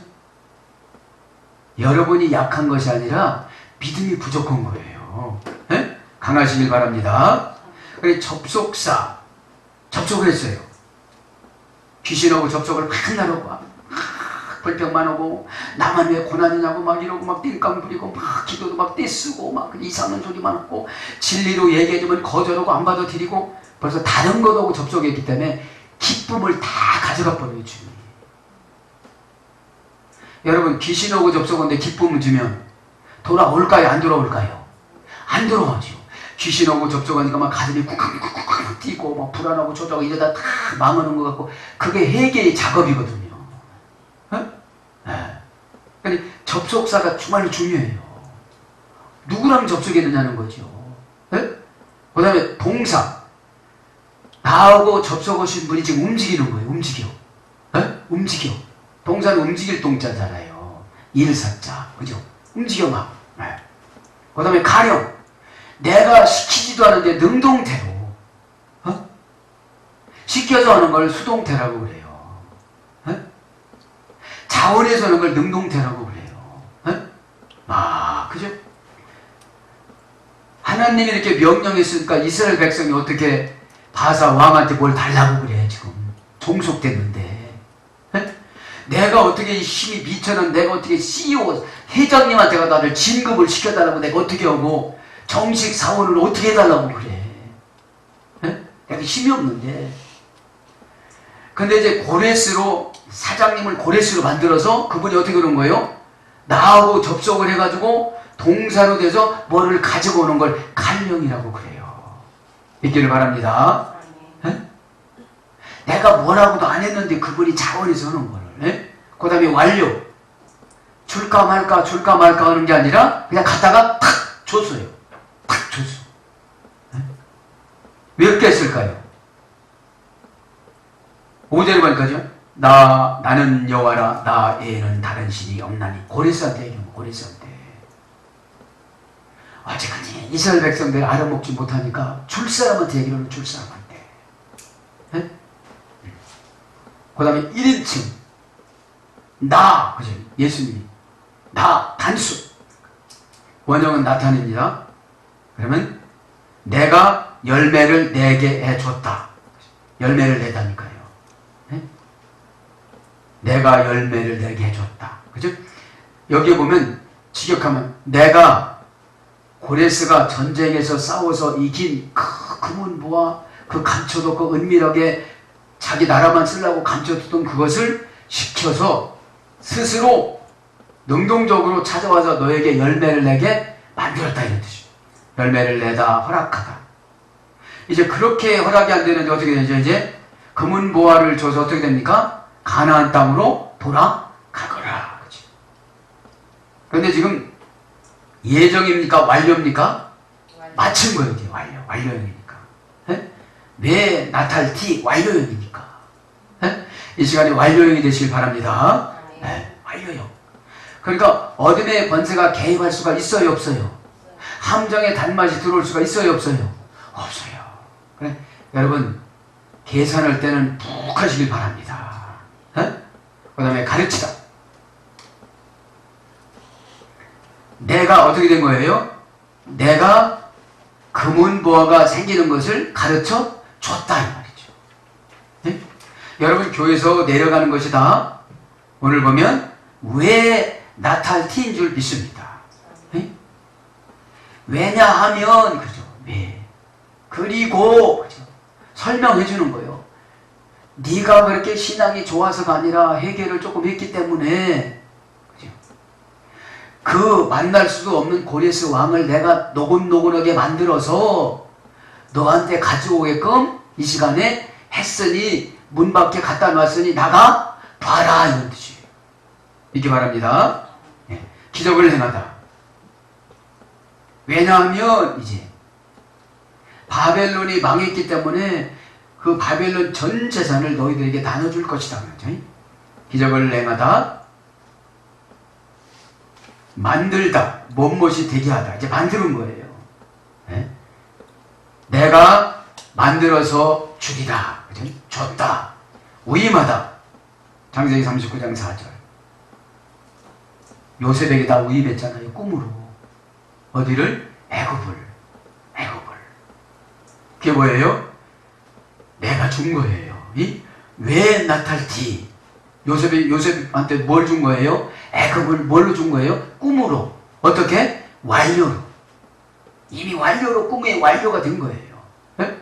여러분이 약한 것이 아니라 믿음이 부족한 거예요. 네? 강하시길 바랍니다. 그래서 접속사. 접속을 했어요. 귀신하고 접속을 맨날 하고, 불평만 하고, 나만 왜 고난이냐고 막 이러고, 막 띵깡 부리고, 막 기도도 막 떼쓰고, 막 이상한 소리만 하고, 진리로 얘기해주면 거절하고 안 받아들이고, 벌써 다른 것하고 접속했기 때문에 기쁨을 다 가져가 버려요, 주님이. 여러분, 귀신하고 접속하는데 기쁨을 주면 돌아올까요? 안 돌아올까요? 안 돌아오죠. 귀신하고 접촉하니까 막 가슴이 쿡쿡쿡쿡 뛰고 막 불안하고 저쩌고 이러다 다 망하는 것 같고, 그게 회개의 작업이거든요. 그러니까 접속사가 정말 중요해요. 누구랑 접속했느냐는 거죠. 그 다음에 동사. 나하고 접속하신 분이 지금 움직이는 거예요. 움직여. 움직여. 동사는 움직일 동자잖아요. 일사자. 그죠? 움직여 막. 그 다음에 가령. 내가 시키지도 않은데 능동태로. 시켜서 하는 걸 수동태라고 그래요. 자원에서 하는 걸 능동태라고 그래요. 그죠? 하나님이 이렇게 명령했으니까 이스라엘 백성이 어떻게 바사 왕한테 뭘 달라고 그래, 지금. 종속됐는데. 내가 어떻게 힘이 미쳐는, 내가 어떻게 CEO, 회장님한테가 나를 진급을 시켜달라고 내가 어떻게 하고, 정식 사원을 어떻게 해달라고 그래. 내가 힘이 없는데. 근데 이제 고레스로, 사장님을 고레스로 만들어서 그분이 어떻게 그런 거예요? 나하고 접속을 해가지고 동사로 돼서 뭐를 가지고 오는 걸 간령이라고 그래요. 믿기를 바랍니다. 내가 뭐라고도 안 했는데 그분이 자원해서 하는 거를. 그 다음에 완료. 줄까 말까 하는 게 아니라 그냥 갖다가 탁 줬어요. 탁 줬어. 몇 개 했을까요? 5절에 보니까죠. 나는 여호와라, 나 외에는 다른 신이 없나니. 고레스한테 얘기하면 고레스한테. 어쨌든지 이스라엘 백성들 알아먹지 못하니까 줄 사람한테 얘기를 하면 줄 사람한테. 그 다음에 1인칭. 나, 그죠? 예수님이. 나, 단수. 원형은 나타냅니다. 그러면 내가 열매를 내게 해줬다. 열매를 내다니까요. 내가 열매를 내게 해줬다. 그죠? 여기에 보면 직역하면 내가 고레스가 전쟁에서 싸워서 이긴 그 금은보화 그 감춰뒀고 은밀하게 자기 나라만 쓰려고 감춰뒀던 그것을 시켜서 스스로 능동적으로 찾아와서 너에게 열매를 내게 만들었다 이런 뜻이에요. 열매를 내다 허락하다. 이제 그렇게 허락이 안 되는데 어떻게 되죠? 이제 금은보화를 줘서 어떻게 됩니까? 가나안 땅으로 돌아가거라. 그렇죠? 그런데 지금 예정입니까? 완료입니까? 마친 거예요. 이제 완료형이니까. 왜 나탈티 완료형이니까. 이 시간에 완료형이 되시길 바랍니다. 완료형. 그러니까 어둠의 권세가 개입할 수가 있어요, 없어요? 함정의 단맛이 들어올 수가 있어요, 없어요? 없어요. 그래, 여러분 계산할 때는 푹 하시길 바랍니다. 그 다음에 가르치다. 내가 어떻게 된 거예요? 내가 금은보화가 생기는 것을 가르쳐 줬다 이 말이죠. 네? 여러분 교회에서 내려가는 것이 다 오늘 보면 왜 나탈티인 줄 믿습니다. 네? 왜냐하면 그죠? 왜? 그리고 그죠? 설명해 주는 거예요. 네가 그렇게 신앙이 좋아서가 아니라 회개를 조금 했기 때문에 그죠? 그 만날 수도 없는 고레스 왕을 내가 노곤노곤하게 만들어서 너한테 가져오게끔 이 시간에 했으니 문 밖에 갖다 놨으니 나가 봐라 이런 뜻이에요. 이렇게 말합니다. 네. 기적을 행하다. 왜냐하면 이제 바벨론이 망했기 때문에 그 바벨론 전 재산을 너희들에게 나눠줄 것이다. 그렇죠? 기적을 행하다. 만들다. 못못이 되게 하다. 이제 만드는 거예요. 네? 내가 만들어서 주리라. 그렇죠? 줬다. 위임하다. 창세기 39장 4절. 요셉에게 다 위임했잖아요. 꿈으로. 어디를? 애굽을. 그게 뭐예요? 내가 준 거예요. 왜 나탈티? 요셉한테 뭘 준 거예요? 애굽을 뭘로 준 거예요? 꿈으로. 어떻게? 완료로. 이미 완료로 꿈의 완료가 된 거예요. 네?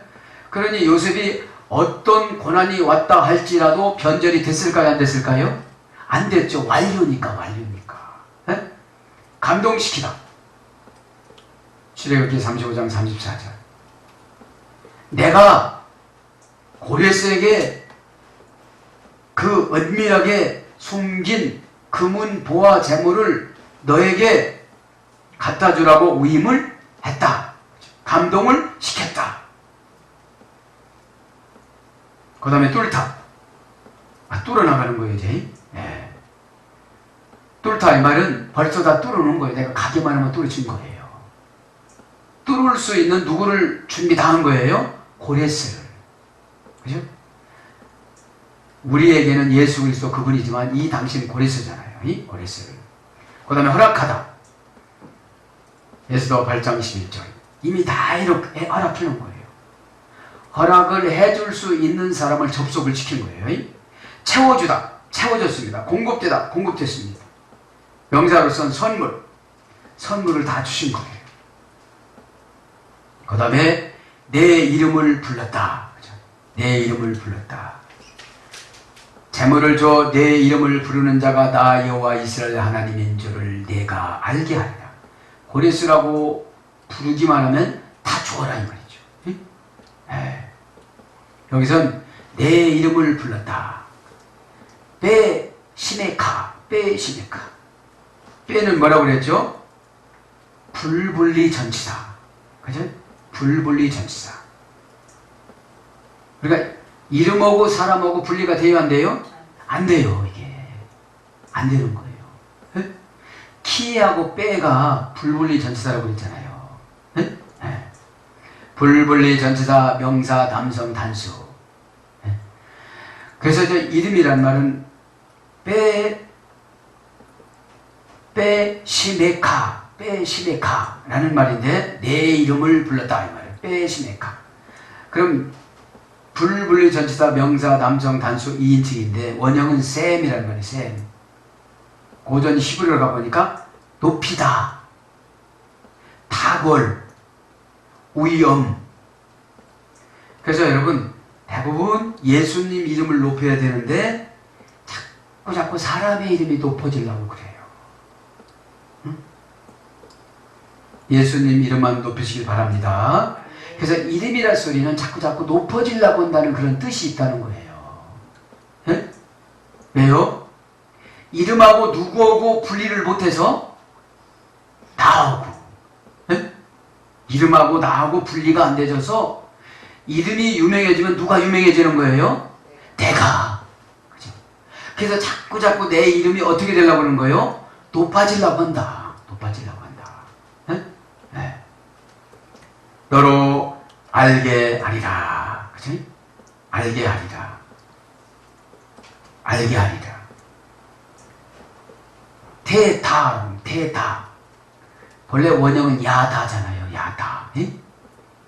그러니 요셉이 어떤 고난이 왔다 할지라도 변절이 됐을까요? 안 됐을까요? 안 됐죠. 완료니까. 네? 감동시키다. 출애굽기 35장 34절. 내가 고레스에게 그 은밀하게 숨긴 금은 보화 재물을 너에게 갖다 주라고 위임을 했다. 감동을 시켰다. 그 다음에 뚫다. 뚫어나가는 거예요, 이제. 네. 뚫다 이 말은 벌써 다 뚫어놓은 거예요. 내가 가기만 하면 뚫어진 거예요. 뚫을 수 있는 누구를 준비 다 한 거예요? 고레스를. 그죠? 우리에게는 예수 그리스도 그분이지만 이 당시는 고레스잖아요. 이 고레스를. 그 다음에 허락하다. 에스더 8장 11절. 이미 다 이렇게 허락해 놓은 거예요. 허락을 해줄 수 있는 사람을 접속을 시킨 거예요. 채워주다. 채워졌습니다. 공급되다. 공급됐습니다. 명사로서는 선물을 다 주신 거예요. 그 다음에 내 이름을 불렀다. 내 이름을 불렀다. 재물을 줘 내 이름을 부르는 자가 나 여호와 이스라엘 하나님인 줄을 내가 알게 하리라. 고레스라고 부르기만 하면 다 주어라 이 말이죠. 여기선 내 이름을 불렀다. 시메카. 빼는 뭐라고 그랬죠? 불분리 전치사. 그죠? 불분리 전치사. 그러니까 이름하고 사람하고 분리가 돼요, 안 돼요? 안 돼요, 이게. 안 되는 거예요. 키하고 빼가 불분리 전치사라고 그랬잖아요. 불분리 전치사, 명사, 남성, 단수. 그래서 이제 이름이란 말은 시메카라는 말인데 내 이름을 불렀다 이 말이에요. 시메카. 그럼 불분리 전치사 명사 남성 단수 2인칭인데 원형은 셈이라는 말이에요. 셈. 고전 히브리어로 가보니까 높이다, 타골, 위엄. 그래서 여러분 대부분 예수님 이름을 높여야 되는데 자꾸 사람의 이름이 높아지려고 그래요. 응? 예수님 이름만 높이시길 바랍니다. 그래서 이름이란 소리는 자꾸 높아지려고 한다는 그런 뜻이 있다는 거예요. 네? 왜요? 이름하고 누구하고 분리를 못해서 나하고, 네? 이름하고 나하고 분리가 안 되져서 이름이 유명해지면 누가 유명해지는 거예요? 내가. 그죠? 그래서 자꾸 내 이름이 어떻게 되려고 하는 거예요? 높아지려고 한다. 높아지려고 한다. 네? 네. 너로 알게 하리라. 그치? 알게 하리라. 알게 하리라. 태다. 원래 원형은 야다잖아요. 야다. 예?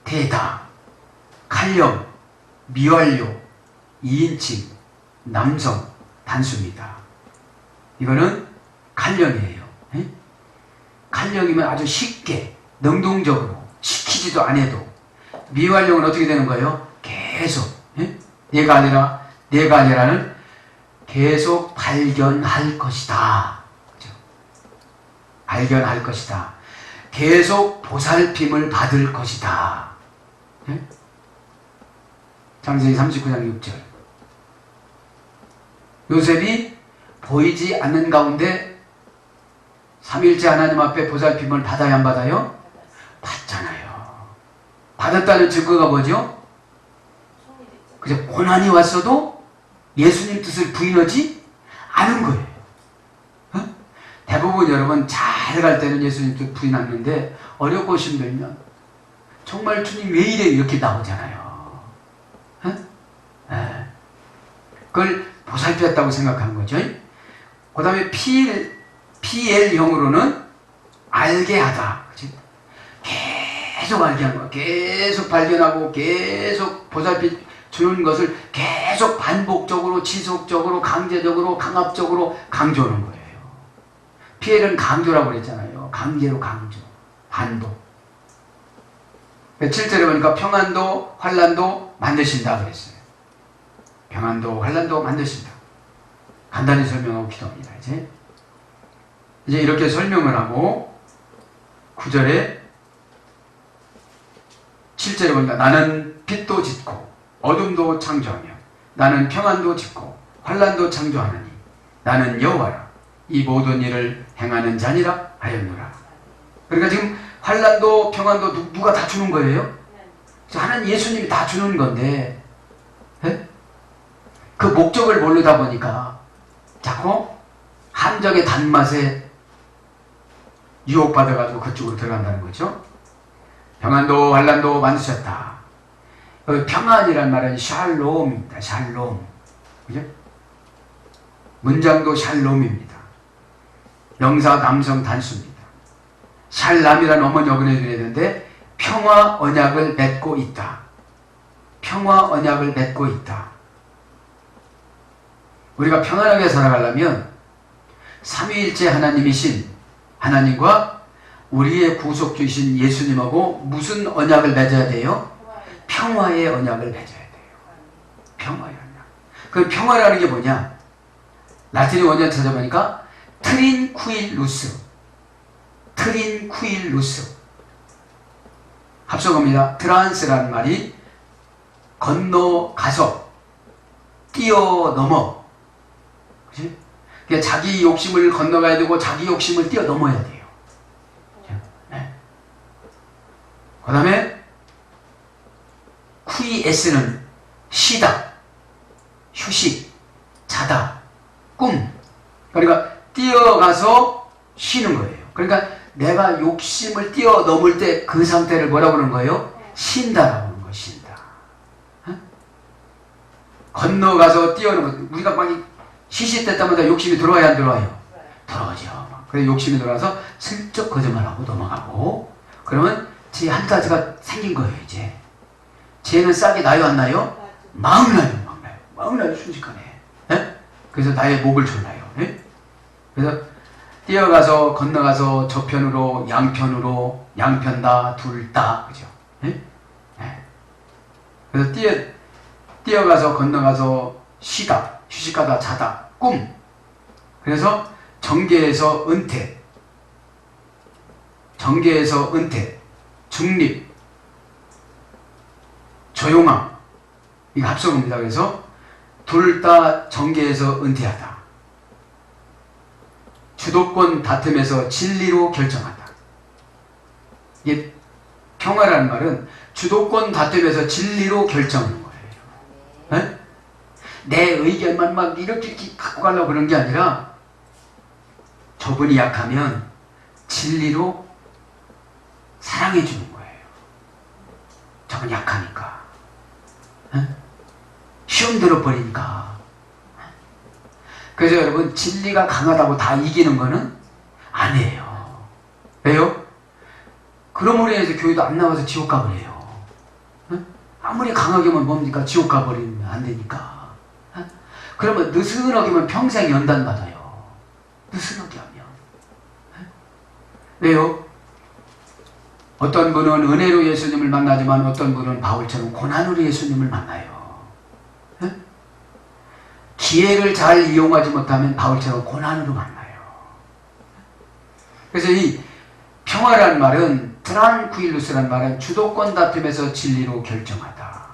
태다. 칼령, 미완료, 2인칭, 남성, 단수입니다. 이거는 칼령이에요. 예? 칼령이면 아주 쉽게, 능동적으로, 시키지도 안 해도. 미완료는 어떻게 되는 거예요? 계속. 예? 내가 아니라는 계속 발견할 것이다. 그죠? 발견할 것이다. 계속 보살핌을 받을 것이다. 예? 창세기 39장 6절. 요셉이 보이지 않는 가운데 삼위일체 하나님 앞에 보살핌을 받아야 안 받아요? 받잖아요. 받았다는 증거가 뭐죠? 그저 고난이 왔어도 예수님 뜻을 부인하지 않은 거예요. 어? 대부분 여러분 잘 갈 때는 예수님 뜻 부인하는데 어렵고 힘들면 정말 주님 왜 이래 이렇게 나오잖아요. 어? 네. 그걸 보살폈다고 생각하는 거죠. 그 다음에 PL형으로는 알게 하다. 그치? 계속 알게 하는 거야. 계속 발견하고 계속 보살피 주는 것을 계속 반복적으로 지속적으로 강제적으로 강압적으로 강조하는 거예요. PL은 강조라고 그랬잖아요. 강제로 강조. 반복. 7절에 보니까 평안도 환난도 만드신다 그랬어요. 평안도 환난도 만드신다. 간단히 설명하고 기도합니다. 이제 이렇게 설명을 하고 9절에 7절에 보니까 나는 빛도 짓고 어둠도 창조하며 나는 평안도 짓고 환난도 창조하느니 나는 여호와라 이 모든 일을 행하는 자니라 하였노라. 그러니까 지금 환난도 평안도 누가 다 주는 거예요? 하나님 예수님이 다 주는 건데 네? 그 목적을 모르다 보니까 자꾸 함정의 단맛에 유혹받아가지고 그쪽으로 들어간다는 거죠. 평안도 환난도 만드셨다. 여기 평안이란 말은 샬롬입니다. 샬롬. 그죠? 문장도 샬롬입니다. 명사 남성 단수입니다. 샬람이라는 어머니 어근에 되는데 평화 언약을 맺고 있다. 평화 언약을 맺고 있다. 우리가 평안하게 살아가려면 삼위일체 하나님이신 하나님과 우리의 구속주이신 예수님하고 무슨 언약을 맺어야 돼요? 평화의 언약을 맺어야 돼요. 평화의 언약. 그 평화라는 게 뭐냐? 라틴어 원전 찾아보니까 트린쿠일루스. 트린쿠일루스. 합성어입니다. 트란스라는 말이 건너가서 뛰어넘어. 그치? 그러니까 자기 욕심을 건너가야 되고 자기 욕심을 뛰어넘어야 돼요. 네. 그 다음에 쿠이에스는 쉬다, 휴식, 자다, 꿈. 그러니까 뛰어가서 쉬는 거예요. 그러니까 내가 욕심을 뛰어넘을 때 그 상태를 뭐라고 그러는 거예요? 쉰다라고 하는 거예요. 쉰다. 어? 건너가서 뛰어넘어. 우리가 막 시시 때마다 욕심이 들어와야 안 들어와요? 들어오죠. 그래서 욕심이 들어와서 슬쩍 거짓말하고 넘어가고 그러면 제 한 가지가 생긴 거예요. 이제 쟤는 싹이 나요 안 나요? 막 나요. 순식간에. 예? 그래서 나의 목을 졸라요. 예? 그래서 뛰어가서 건너가서 저편으로 양편으로 양편 다 둘 다 그죠? 예? 예. 그래서 뛰어가서 건너가서 쉬다, 휴식하다, 자다, 꿈. 그래서 정계에서 은퇴, 정계에서 은퇴, 중립, 조용함. 이거 합성어입니다. 그래서 둘 다 정계에서 은퇴하다. 주도권 다툼에서 진리로 결정하다. 이게 평화라는 말은 주도권 다툼에서 진리로 결정하는 거예요. 네? 내 의견만 막 이렇게 갖고 가려고 그런 게 아니라 저분이 약하면 진리로 사랑해 주는 거예요. 저분 약하니까. 네? 시험 들어버리니까. 그래서 여러분, 진리가 강하다고 다 이기는 거는 아니에요. 왜요? 그러므로 인해서 교회도 안 나와서 지옥 가버려요. 응? 아무리 강하게만 뭡니까? 지옥 가버리면 안 되니까. 응? 그러면 느슨하게만 평생 연단 받아요. 느슨하게 하면. 응? 왜요? 어떤 분은 은혜로 예수님을 만나지만 어떤 분은 바울처럼 고난으로 예수님을 만나요. 응? 기회를 잘 이용하지 못하면 바울처럼 고난으로 만나요. 그래서 이 평화라는 말은, 트란쿠일루스라는 말은 주도권 다툼에서 진리로 결정하다.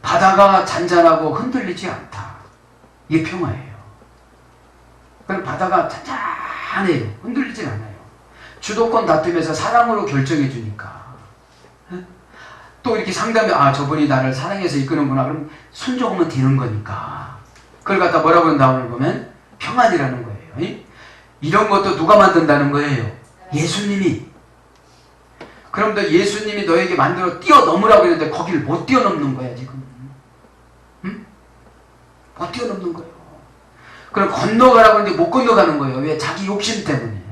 바다가 잔잔하고 흔들리지 않다. 이게 평화예요. 그럼 바다가 잔잔해요. 흔들리지 않아요. 주도권 다툼에서 사랑으로 결정해 주니까. 또 이렇게 상담해, 아, 저분이 나를 사랑해서 이끄는구나. 그럼 순종하면 되는 거니까. 그걸 갖다 뭐라고 한다 오늘 보면 평안이라는 거예요. 이런 것도 누가 만든다는 거예요? 예수님이. 그럼 너 예수님이 너에게 만들어 뛰어넘으라고 했는데 거기를 못 뛰어넘는 거야 지금. 응? 못 뛰어넘는 거예요. 그럼 건너가라고 했는데 못 건너가는 거예요. 왜? 자기 욕심 때문에.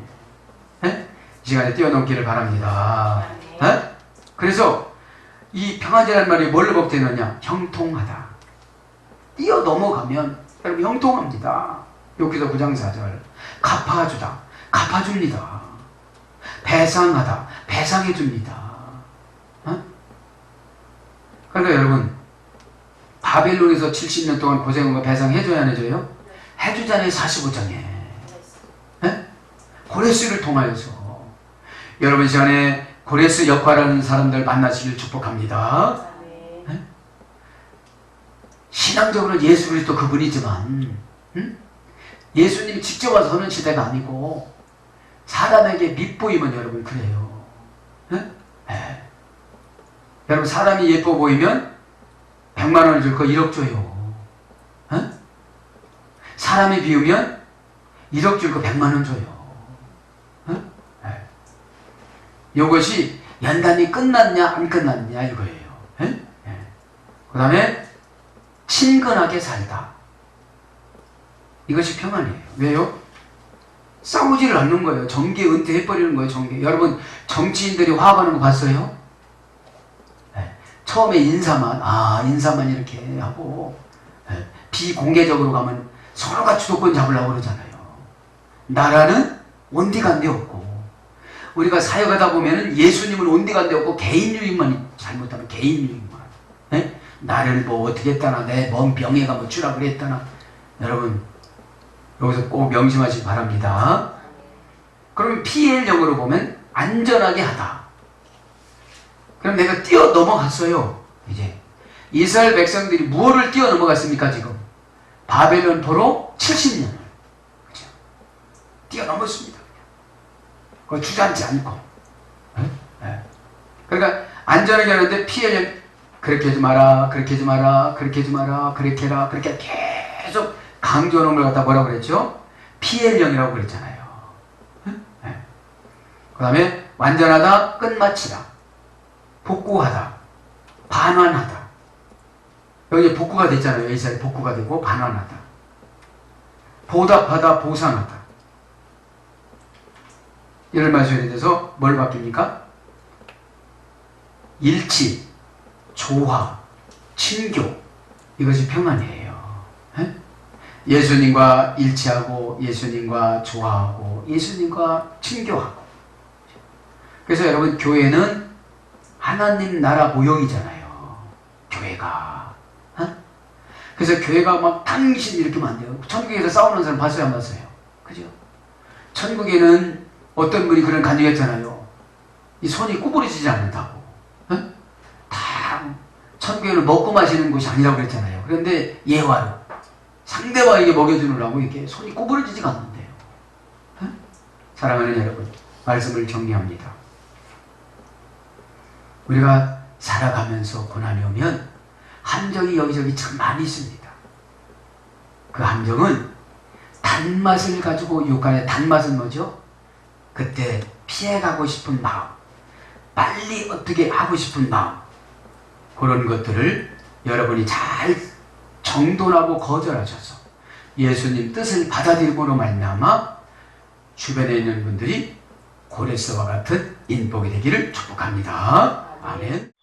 에? 이 시간에 뛰어넘기를 바랍니다. 에? 그래서 이 평화제라는 말이 뭘로 복되느냐? 형통하다. 뛰어넘어가면 여러분 형통합니다. 욕기도 9장 4절. 갚아주다. 갚아줍니다. 배상하다. 배상해줍니다. 어? 그러니까 여러분, 바벨론에서 70년 동안 고생한 거 배상해줘야 안 해줘요? 해주잖아요. 45장에. 고레스를 통하여서. 여러분 시간에 고레스 역할하는 사람들 만나시길 축복합니다. 신앙적으로 예수 그리스도 그분이지만 예수님이 직접 와서 서는 시대가 아니고 사람에게 밑보이면 여러분 그래요. 여러분 사람이 예뻐 보이면 100만 원을 줄 거 1억 줘요. 사람이 비우면 1억 줄 거 100만 원 줘요. 이것이 연단이 끝났냐 안 끝났냐 이거예요. 그 다음에 친근하게 살다. 이것이 평안이에요. 왜요? 싸우지를 않는 거예요. 정계 은퇴해버리는 거예요. 정계. 여러분 정치인들이 화합하는 거 봤어요? 처음에 인사만 이렇게 하고 비공개적으로 가면 서로가 주도권 잡으려고 그러잖아요. 나라는 온디간데 없고, 우리가 사역하다 보면은 예수님은 온디간데 없고 개인 유익만, 잘못하면 개인 유익만. 나를 뭐 어떻게 했다나, 내 먼 병에가 뭐 주라 그랬다나. 여러분 여기서 꼭 명심하시기 바랍니다. 그러면 PL형으로 보면 안전하게 하다. 그럼 내가 뛰어넘어갔어요. 이제 이스라엘 백성들이 무엇을 뛰어넘어갔습니까? 지금 바벨론 포로 70년을 그렇죠? 뛰어넘었습니다. 그걸 주저앉지 않고. 그러니까 안전하게 하는데 PL형, 그렇게 하지 마라, 그렇게 하지 마라, 그렇게 하지 마라, 그렇게 해라, 그렇게 계속 강조하는 걸 갖다 뭐라고 그랬죠? PL형이라고 그랬잖아요. 그 다음에 완전하다, 끝마치다, 복구하다, 반환하다. 여기 복구가 됐잖아요. 이스라엘 복구가 되고 반환하다. 보답하다, 보상하다. 이런 말씀에 대해서 뭘 바뀝니까? 일치, 조화, 친교. 이것이 평안이에요. 예수님과 일치하고, 예수님과 조화하고, 예수님과 친교하고. 그래서 여러분 교회는 하나님 나라 모형이잖아요. 교회가. 어? 그래서 교회가 막 당신 이렇게 하면 안 돼요. 천국에서 싸우는 사람 봤어요, 안 봤어요? 그죠? 천국에는 어떤 분이 그런 간증했잖아요. 이 손이 구부러지지 않는다고. 어? 다 천국에는 먹고 마시는 곳이 아니라고 그랬잖아요. 그런데 예화로 상대방에게 먹여주느라고 이렇게 손이 구부러지지가 않는데요. 어? 사랑하는 여러분, 말씀을 정리합니다. 우리가 살아가면서 고난이 오면 함정이 여기저기 참 많이 있습니다. 그 함정은 단맛을 가지고 유혹하는, 단맛은 뭐죠? 그때 피해가고 싶은 마음, 빨리 어떻게 하고 싶은 마음, 그런 것들을 여러분이 잘 정돈하고 거절하셔서 예수님 뜻을 받아들임으로 말미암아 주변에 있는 분들이 고레스와 같은 인복이 되기를 축복합니다. 아멘.